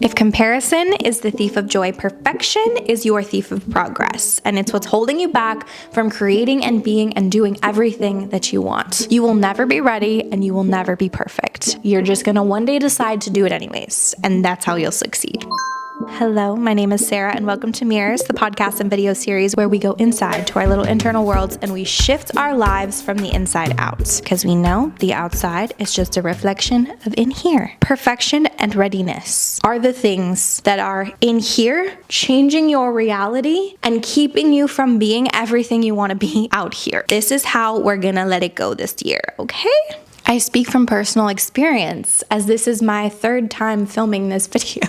If comparison is the thief of joy, perfection is your thief of progress. And it's what's holding you back from creating and being and doing everything that you want. You will never be ready and you will never be perfect. You're just gonna one day decide to do it anyways. And that's how you'll succeed. Hello, my name is Sarah and welcome to Mirrors, the podcast and video series where we go inside to our little internal worlds and we shift our lives from the inside out. Because we know the outside is just a reflection of in here. Perfection and readiness are the things that are in here, changing your reality and keeping you from being everything you want to be out here. This is how we're gonna let it go this year, okay? I speak from personal experience as this is my third time filming this video.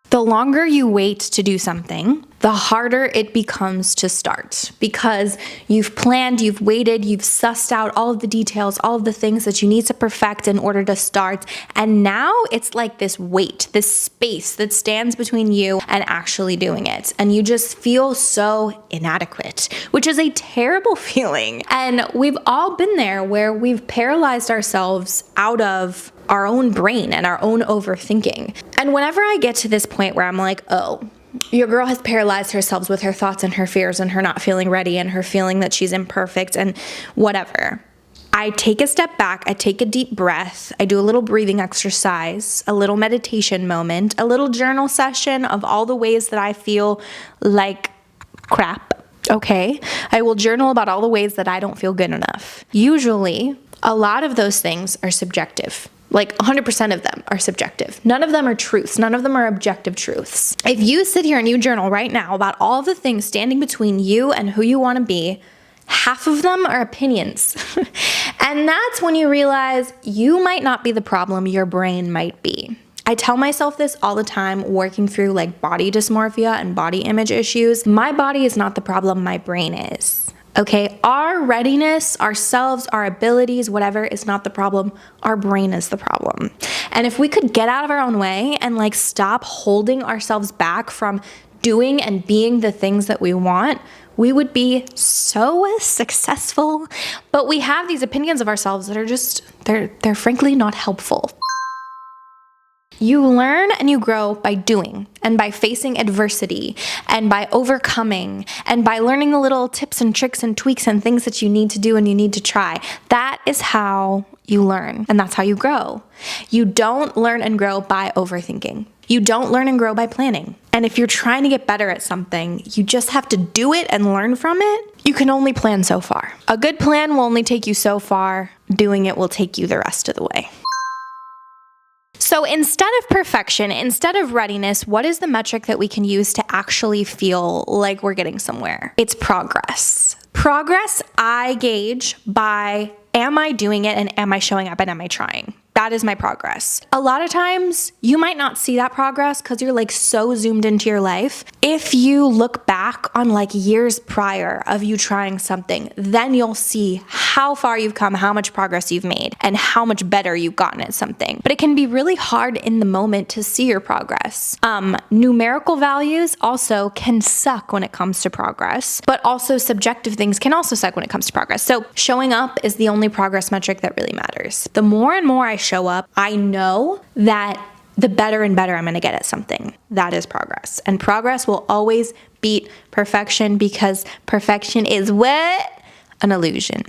The longer you wait to do something, the harder it becomes to start because you've planned, you've waited, you've sussed out all of the details, all of the things that you need to perfect in order to start. And now it's like this weight, this space that stands between you and actually doing it. And you just feel so inadequate, which is a terrible feeling. And we've all been there where we've paralyzed ourselves out of our own brain and our own overthinking. And whenever I get to this point where I'm like, oh, your girl has paralyzed herself with her thoughts and her fears and her not feeling ready and her feeling that she's imperfect and whatever, I take a step back, I take a deep breath, I do a little breathing exercise, a little meditation moment, a little journal session of all the ways that I feel like crap. Okay, I will journal about all the ways that I don't feel good enough. Usually, a lot of those things are subjective. Like 100% of them are subjective. None of them are truths. None of them are objective truths. If you sit here and you journal right now about all of the things standing between you and who you want to be, half of them are opinions. And that's when you realize you might not be the problem, your brain might be. I tell myself this all the time working through like body dysmorphia and body image issues. My body is not the problem, my brain is. Okay, our readiness, ourselves, our abilities, whatever is not the problem. Our brain is the problem. And if we could get out of our own way and like stop holding ourselves back from doing and being the things that we want, we would be so successful. But we have these opinions of ourselves that are just, they're frankly not helpful. You learn and you grow by doing and by facing adversity and by overcoming and by learning the little tips and tricks and tweaks and things that you need to do and you need to try. That is how you learn and that's how you grow. You don't learn and grow by overthinking. You don't learn and grow by planning. And if you're trying to get better at something, you just have to do it and learn from it. You can only plan so far. A good plan will only take you so far. Doing it will take you the rest of the way. So instead of perfection, instead of readiness, what is the metric that we can use to actually feel like we're getting somewhere? It's progress. Progress I gauge by am I doing it and am I showing up and am I trying? That is my progress. A lot of times you might not see that progress because you're like so zoomed into your life. If you look back on like years prior of you trying something, then you'll see how far you've come, how much progress you've made, and how much better you've gotten at something. But it can be really hard in the moment to see your progress. Numerical values also can suck when it comes to progress, but also subjective things can also suck when it comes to progress. So showing up is the only progress metric that really matters. The more and more I show up, I know that the better and better I'm going to get at something. That is progress. And progress will always beat perfection because perfection is what? An illusion.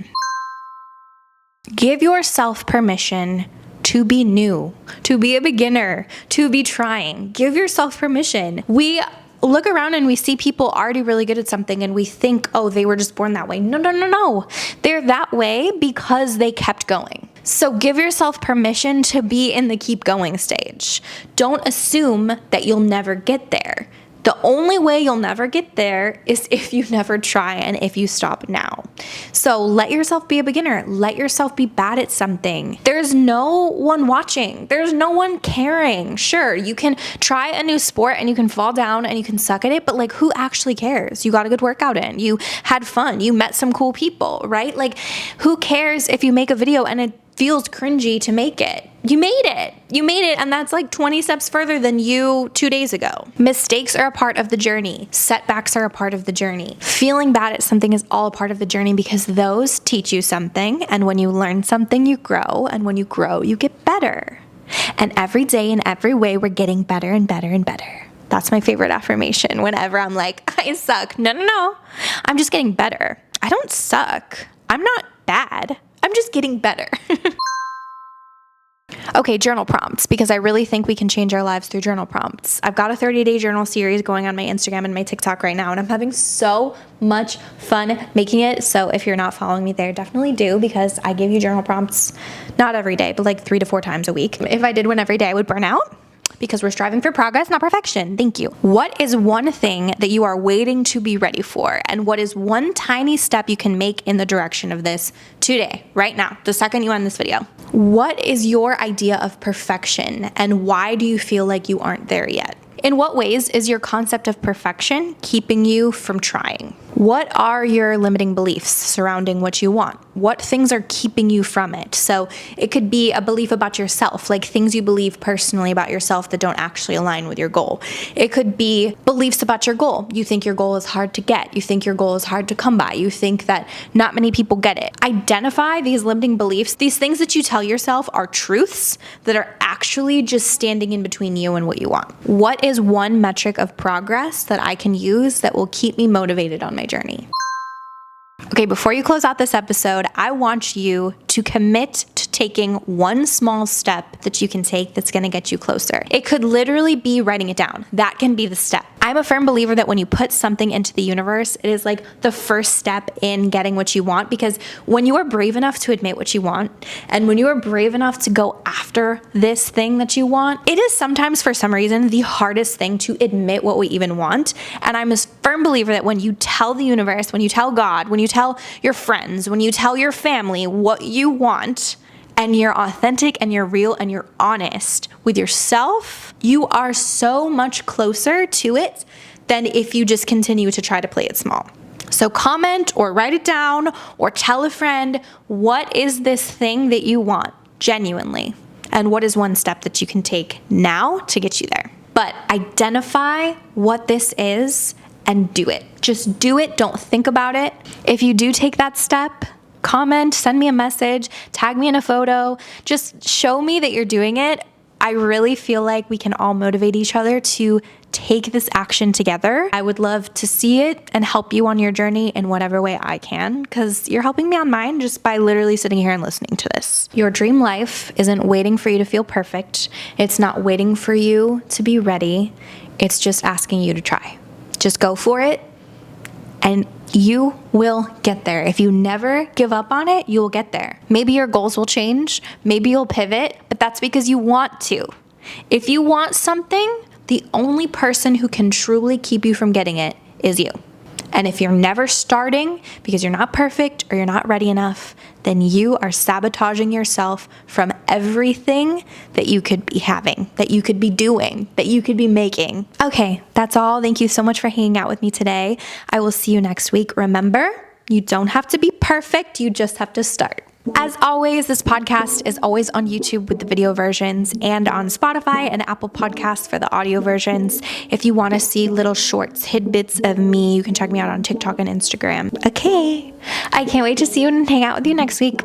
Give yourself permission to be new, to be a beginner, to be trying. Give yourself permission. We look around and we see people already really good at something and we think, oh, they were just born that way. No. They're that way because they kept going. So give yourself permission to be in the keep going stage. Don't assume that you'll never get there. The only way you'll never get there is if you never try and if you stop now. So let yourself be a beginner. Let yourself be bad at something. There's no one watching. There's no one caring. Sure, you can try a new sport and you can fall down and you can suck at it, but like who actually cares? You got a good workout in. You had fun. You met some cool people, right? Like who cares if you make a video and it feels cringy to make it? You made it, and that's like 20 steps further than you 2 days ago. Mistakes are a part of the journey. Setbacks are a part of the journey. Feeling bad at something is all a part of the journey because those teach you something, and when you learn something, you grow, and when you grow, you get better. And every day in every way, we're getting better and better and better. That's my favorite affirmation whenever I'm like, I suck. No. I'm just getting better. I don't suck. I'm not bad. I'm just getting better. Okay, journal prompts, because I really think we can change our lives through journal prompts. I've got a 30-day journal series going on my Instagram and my TikTok right now, and I'm having so much fun making it. So if you're not following me there, definitely do, because I give you journal prompts, not every day, but like 3 to 4 times a week. If I did one every day, I would burn out, because we're striving for progress, not perfection. Thank you. What is one thing that you are waiting to be ready for? And what is one tiny step you can make in the direction of this today, right now, the second you end this video? What is your idea of perfection, and why do you feel like you aren't there yet? In what ways is your concept of perfection keeping you from trying? What are your limiting beliefs surrounding what you want? What things are keeping you from it? So it could be a belief about yourself, like things you believe personally about yourself that don't actually align with your goal. It could be beliefs about your goal. You think your goal is hard to get. You think your goal is hard to come by. You think that not many people get it. Identify these limiting beliefs, these things that you tell yourself are truths that are actually just standing in between you and what you want. What is one metric of progress that I can use that will keep me motivated on my journey? Okay, before you close out this episode, I want you to commit to taking one small step that you can take that's going to get you closer. It could literally be writing it down. That can be the step. I'm a firm believer that when you put something into the universe, it is like the first step in getting what you want, because when you are brave enough to admit what you want, and when you are brave enough to go after this thing that you want, it is sometimes, for some reason, the hardest thing to admit what we even want. And I'm a firm believer that when you tell the universe, when you tell God, when you tell your friends, when you tell your family what you want, and you're authentic and you're real and you're honest with yourself, you are so much closer to it than if you just continue to try to play it small. So comment or write it down or tell a friend, what is this thing that you want genuinely? And what is one step that you can take now to get you there? But identify what this is and do it. Just do it. Don't think about it. If you do take that step, comment, send me a message, tag me in a photo, just show me that you're doing it. I really feel like we can all motivate each other to take this action together. I would love to see it and help you on your journey in whatever way I can, because you're helping me on mine just by literally sitting here and listening to this. Your dream life isn't waiting for you to feel perfect. It's not waiting for you to be ready. It's just asking you to try. Just go for it, and you will get there. If you never give up on it, you will get there. Maybe your goals will change. Maybe you'll pivot, but that's because you want to. If you want something, the only person who can truly keep you from getting it is you. And if you're never starting because you're not perfect or you're not ready enough, then you are sabotaging yourself from everything that you could be having, that you could be doing, that you could be making. Okay, that's all. Thank you so much for hanging out with me today. I will see you next week. Remember, you don't have to be perfect. You just have to start. As always, this podcast is always on YouTube with the video versions, and on Spotify and Apple Podcasts for the audio versions. If you want to see little short tidbits of me, you can check me out on TikTok and Instagram. Okay, I can't wait to see you and hang out with you next week.